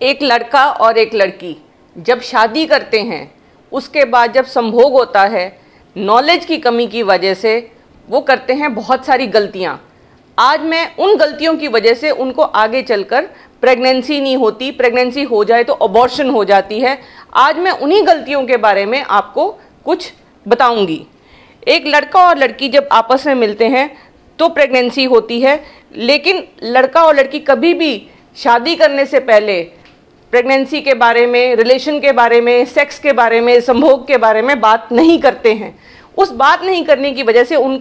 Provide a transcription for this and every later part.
एक लड़का और एक लड़की जब शादी करते हैं, उसके बाद जब संभोग होता है, नॉलेज की कमी की वजह से वो करते हैं बहुत सारी गलतियां। आज मैं उन गलतियों की वजह से उनको आगे चलकर प्रेगनेंसी नहीं होती, प्रेगनेंसी हो जाए तो अबॉर्शन हो जाती है। आज मैं उन्हीं गलतियों के बारे में आपको कुछ बताऊंगी। एक लड़का और लड़की जब आपस में मिलते हैं तो प्रेगनेंसी होती है, लेकिन लड़का और लड़की कभी भी शादी करने से पहले प्रेगनेंसी के बारे में, रिलेशन के बारे में, सेक्स के बारे में, संभोग के बारे में बात नहीं करते हैं। उस बात नहीं करने की वजह से उन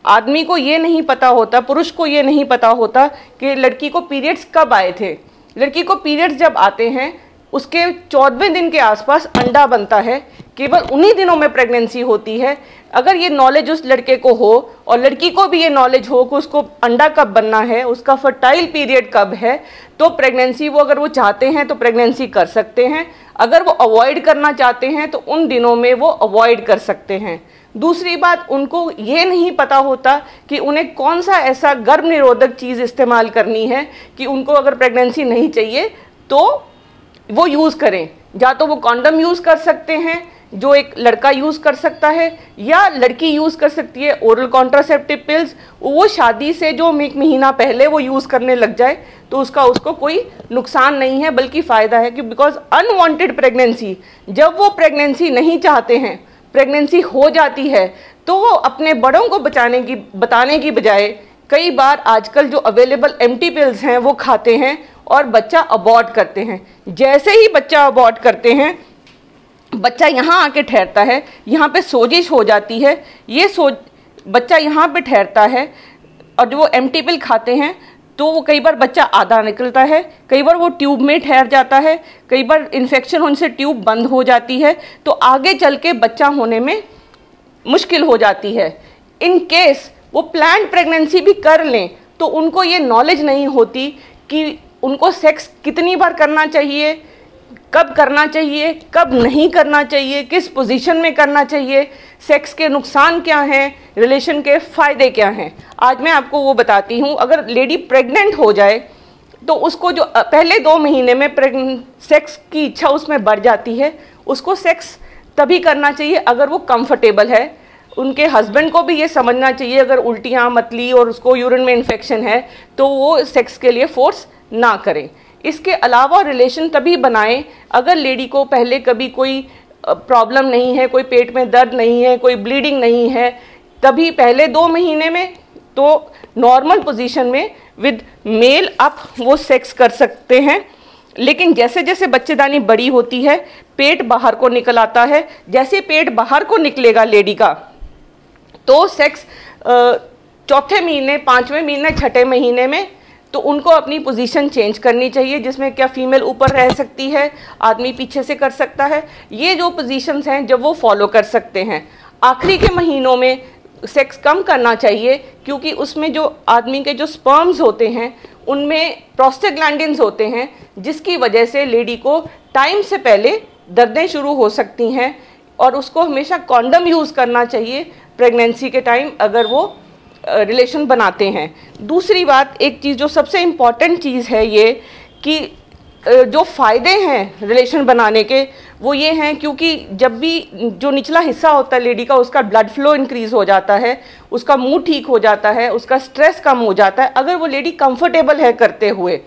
आदमी को ये नहीं पता होता, पुरुष को ये नहीं पता होता कि लड़की को पीरियड्स कब आए थे। लड़की को पीरियड्स जब आते हैं उसके 14वें दिन के आसपास अंडा बनता है, केवल उन्हीं दिनों में प्रेगनेंसी होती है। अगर ये नॉलेज उस लड़के को हो और लड़की को भी ये नॉलेज हो कि उसको अंडा कब बनना है, उसका फर्टाइल पीरियड कब है, तो प्रेगनेंसी वो अगर वो चाहते हैं तो प्रेगनेंसी कर सकते हैं। अगर वो अवॉइड करना चाहते हैं तो उन दिनों में वो अवॉइड कर सकते हैं। दूसरी बात, उनको ये नहीं पता होता कि उन्हें कौन सा ऐसा गर्भ निरोधक चीज़ इस्तेमाल करनी है कि उनको अगर प्रेगनेंसी नहीं चाहिए तो वो यूज़ करें। या तो वो कॉन्डम यूज़ कर सकते हैं जो एक लड़का यूज़ कर सकता है, या लड़की यूज़ कर सकती है ओरल कॉन्ट्रासेप्टिव पिल्स। वो शादी से जो एक महीना पहले वो यूज़ करने लग जाए तो उसको कोई नुकसान नहीं है, बल्कि फ़ायदा है। कि बिकॉज अनवांटेड प्रेगनेंसी, जब वो प्रेगनेंसी नहीं चाहते हैं, प्रेगनेंसी हो जाती है, तो वो अपने बड़ों को बताने की बजाय कई बार आजकल जो अवेलेबल एम्प्टी पिल्स हैं वो खाते हैं और बच्चा अबॉर्ट करते हैं। जैसे ही बच्चा अबॉर्ट करते हैं, बच्चा यहाँ आके ठहरता है, यहाँ पे सोजिश हो जाती है, बच्चा यहाँ पे ठहरता है। और जो वो एम्प्टी पिल खाते हैं तो वो कई बार बच्चा आधा निकलता है, कई बार वो ट्यूब में ठहर जाता है, कई बार इन्फेक्शन होने से ट्यूब बंद हो जाती है, तो आगे चल के बच्चा होने में मुश्किल हो जाती है। इन केस वो प्लान्ड प्रेगनेंसी भी कर लें तो उनको ये नॉलेज नहीं होती कि उनको सेक्स कितनी बार करना चाहिए, कब करना चाहिए, कब नहीं करना चाहिए, किस पोजीशन में करना चाहिए, सेक्स के नुकसान क्या हैं, रिलेशन के फ़ायदे क्या हैं। आज मैं आपको वो बताती हूँ। अगर लेडी प्रेग्नेंट हो जाए तो उसको जो पहले 2 महीने में सेक्स की इच्छा उसमें बढ़ जाती है, उसको सेक्स तभी करना चाहिए अगर वो कंफर्टेबल है। उनके हस्बैंड को भी ये समझना चाहिए अगर उल्टियाँ, मतली और उसको यूरिन में इन्फेक्शन है तो वो सेक्स के लिए फोर्स ना करें। इसके अलावा रिलेशन तभी बनाएं अगर लेडी को पहले कभी कोई प्रॉब्लम नहीं है, कोई पेट में दर्द नहीं है, कोई ब्लीडिंग नहीं है, तभी पहले 2 महीने में तो नॉर्मल पोजीशन में विद मेल आप वो सेक्स कर सकते हैं। लेकिन जैसे जैसे बच्चेदानी बड़ी होती है, पेट बाहर को निकल आता है। जैसे पेट बाहर को निकलेगा लेडी का, तो सेक्स 4थे महीने, 5वें महीने, 6ठे महीने में तो उनको अपनी पोजीशन चेंज करनी चाहिए, जिसमें क्या फीमेल ऊपर रह सकती है, आदमी पीछे से कर सकता है। ये जो पोजीशंस हैं जब वो फॉलो कर सकते हैं। आखिरी के महीनों में सेक्स कम करना चाहिए क्योंकि उसमें जो आदमी के जो स्पर्म्स होते हैं उनमें प्रोस्टाग्लैंडिन्स होते हैं, जिसकी वजह से लेडी को टाइम से पहले दर्दें शुरू हो सकती हैं। और उसको हमेशा कॉन्डम यूज़ करना चाहिए प्रेगनेंसी के टाइम अगर वो रिलेशन बनाते हैं। दूसरी बात, एक चीज़ जो सबसे इम्पॉर्टेंट चीज़ है ये कि जो फ़ायदे हैं रिलेशन बनाने के वो ये हैं, क्योंकि जब भी जो निचला हिस्सा होता है लेडी का, उसका ब्लड फ्लो इंक्रीज़ हो जाता है, उसका मूड ठीक हो जाता है, उसका स्ट्रेस कम हो जाता है अगर वो लेडी कंफर्टेबल है करते हुए।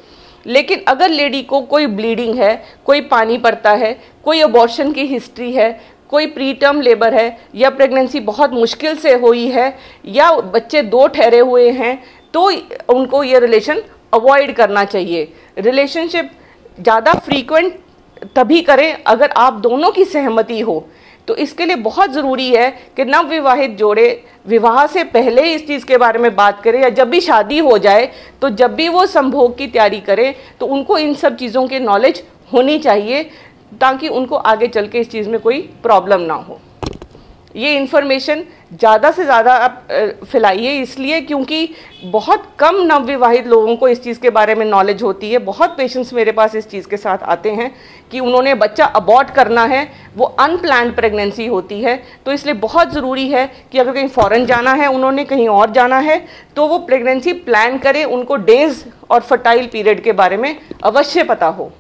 लेकिन अगर लेडी को कोई ब्लीडिंग है, कोई पानी पड़ता है, कोई अबॉर्शन की हिस्ट्री है, कोई प्री टर्म लेबर है, या प्रेगनेंसी बहुत मुश्किल से हुई है, या बच्चे 2 ठहरे हुए हैं, तो उनको ये रिलेशन अवॉइड करना चाहिए। रिलेशनशिप ज़्यादा फ्रीक्वेंट तभी करें अगर आप दोनों की सहमति हो। तो इसके लिए बहुत ज़रूरी है कि नवविवाहित जोड़े विवाह से पहले इस चीज़ के बारे में बात करें, या जब भी शादी हो जाए तो जब भी वो संभोग की तैयारी करें तो उनको इन सब चीज़ों की नॉलेज होनी चाहिए, ताकि उनको आगे चल के इस चीज़ में कोई प्रॉब्लम ना हो। ये इन्फॉर्मेशन ज़्यादा से ज़्यादा आप फैलाइए, इसलिए क्योंकि बहुत कम नवविवाहित लोगों को इस चीज़ के बारे में नॉलेज होती है। बहुत पेशेंट्स मेरे पास इस चीज़ के साथ आते हैं कि उन्होंने बच्चा अबॉर्ट करना है, वो अनप्लान्ड प्रेगनेंसी होती है। तो इसलिए बहुत ज़रूरी है कि अगर कहीं फ़ॉरेन जाना है, उन्होंने कहीं और जाना है, तो वो प्रेगनेंसी प्लान करें, उनको डेज़ और फर्टाइल पीरियड के बारे में अवश्य पता हो।